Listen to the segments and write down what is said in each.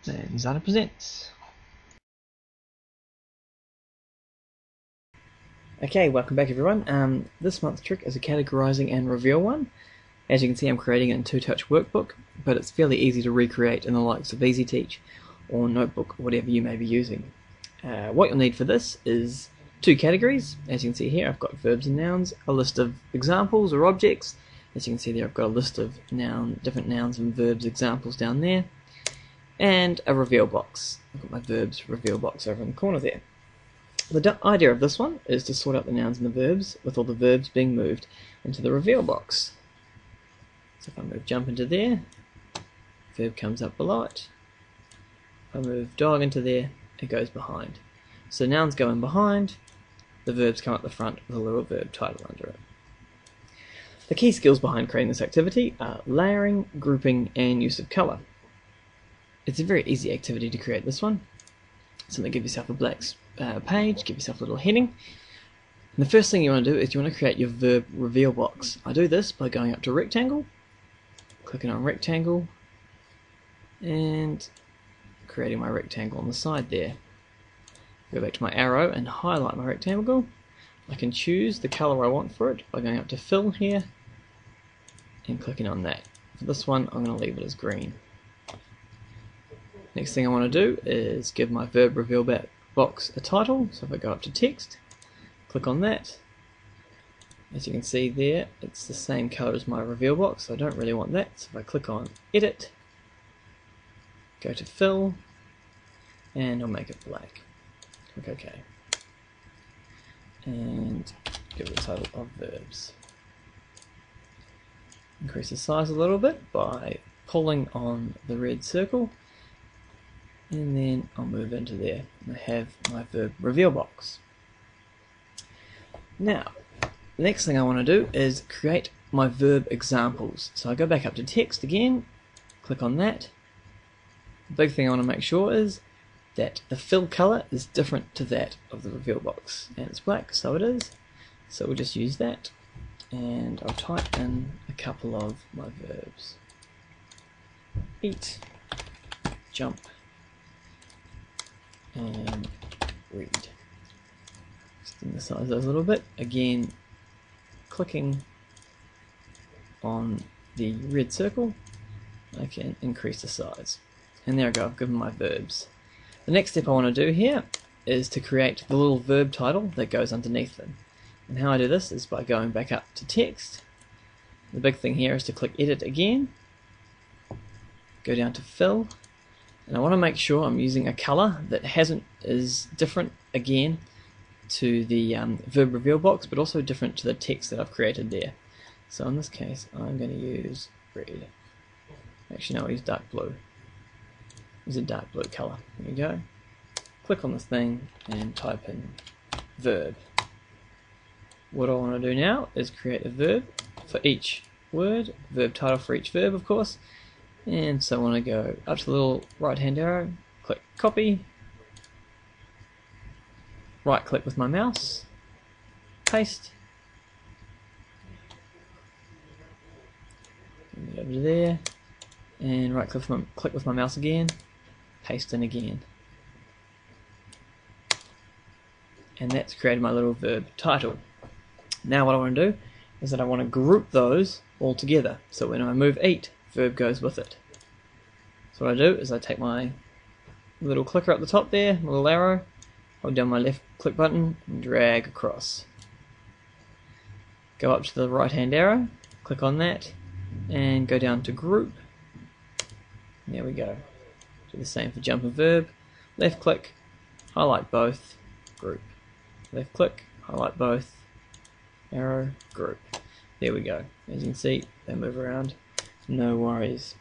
Manzana presents. Okay, welcome back everyone. This month's trick is a categorizing and reveal one. As you can see, I'm creating it in Two-Touch Workbook, but it's fairly easy to recreate in the likes of EasyTeach or Notebook, whatever you may be using. What you'll need for this is two categories. As you can see here, I've got verbs and nouns, a list of examples or objects. As you can see there, I've got a list of different nouns and verbs examples down there, and a reveal box. I've got my verbs reveal box over in the corner there. The idea of this one is to sort out the nouns and the verbs, with all the verbs being moved into the reveal box. So if I move jump into there, verb comes up below it. If I move dog into there, it goes behind. So nouns go in behind, the verbs come up the front with a little verb title under it. The key skills behind creating this activity are layering, grouping, and use of colour. It's a very easy activity to create this one. Simply give yourself a blank page, give yourself a little heading. And the first thing you want to do is you want to create your verb reveal box. I do this by going up to rectangle, clicking on rectangle, and creating my rectangle on the side there. Go back to my arrow and highlight my rectangle. I can choose the colour I want for it by going up to fill here and clicking on that. For this one, I'm going to leave it as green. Next thing I want to do is give my verb reveal box a title. So if I go up to text, click on that. As you can see there, it's the same colour as my reveal box, so I don't really want that. So if I click on edit, go to fill, and I'll make it black. Click OK. And give it a title of verbs. Increase the size a little bit by pulling on the red circle, and then I'll move into there and I have my verb reveal box. Now, the next thing I want to do is create my verb examples. So I go back up to text again, click on that. The big thing I want to make sure is that the fill colour is different to that of the reveal box, and it's black, so it is. So we'll just use that, and I'll type in a couple of my verbs. Eat, jump, and read. Extend the size of those a little bit. Again, clicking on the red circle, I can increase the size. And there I go, I've given my verbs. The next step I want to do here is to create the little verb title that goes underneath them. And how I do this is by going back up to text. The big thing here is to click edit again, go down to fill, and I want to make sure I'm using a colour that is different again to the verb reveal box, but also different to the text that I've created there. So in this case, I'm going to use red. Actually, no, I'll use dark blue. Use a dark blue colour. There you go. Click on this thing and type in verb. What I want to do now is create a verb for each word, verb title for each verb, of course. And so I want to go up to the little right hand arrow, click copy, right click with my mouse, paste, get over to there, and right click with my mouse again, paste in again. And that's created my little verb title. Now what I want to do is that I want to group those all together. So when I move eat, verb goes with it. So what I do is I take my little clicker up the top there, my little arrow, hold down my left click button and drag across. Go up to the right hand arrow, click on that, and go down to group. There we go. Do the same for jump and verb. Left click, highlight both, group. Left click, highlight both, arrow, group. There we go. As you can see, they move around. No worries.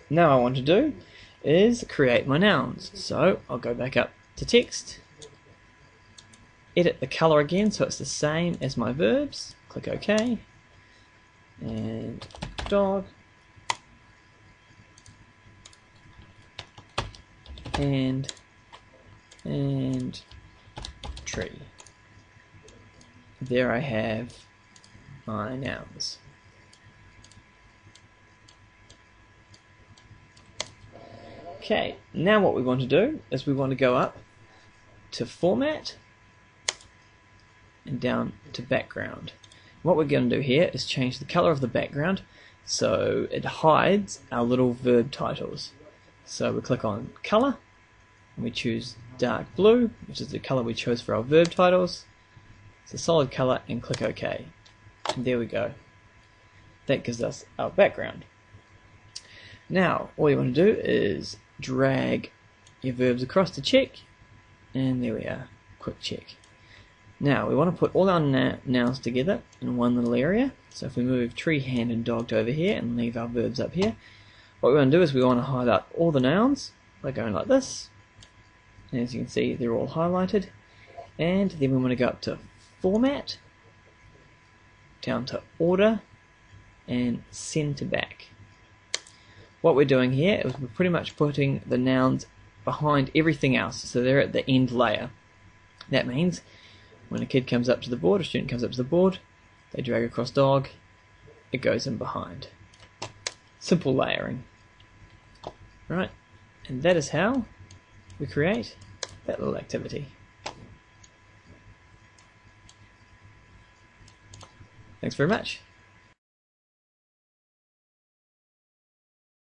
Now what I want to do is create my nouns. So I'll go back up to text, edit the colour again so it's the same as my verbs, click OK, and dog, and tree. There I have my nouns. Okay, now what we want to do is we want to go up to Format and down to Background. What we're going to do here is change the color of the background so it hides our little verb titles. So we click on Color and we choose dark blue, which is the color we chose for our verb titles. It's a solid color, and click OK. And there we go. That gives us our background. Now all you want to do is drag your verbs across to check, and there we are, quick check. Now we want to put all our nouns together in one little area. So if we move tree, hand and dog over here and leave our verbs up here, what we want to do is we want to highlight all the nouns by going like this. And as you can see, they're all highlighted. And then we want to go up to Format, down to Order, and Send to Back. What we're doing here is we're pretty much putting the nouns behind everything else, so they're at the end layer. That means when a kid comes up to the board, a student comes up to the board, they drag across dog, it goes in behind. Simple layering. Right, and that is how we create that little activity. Thanks very much.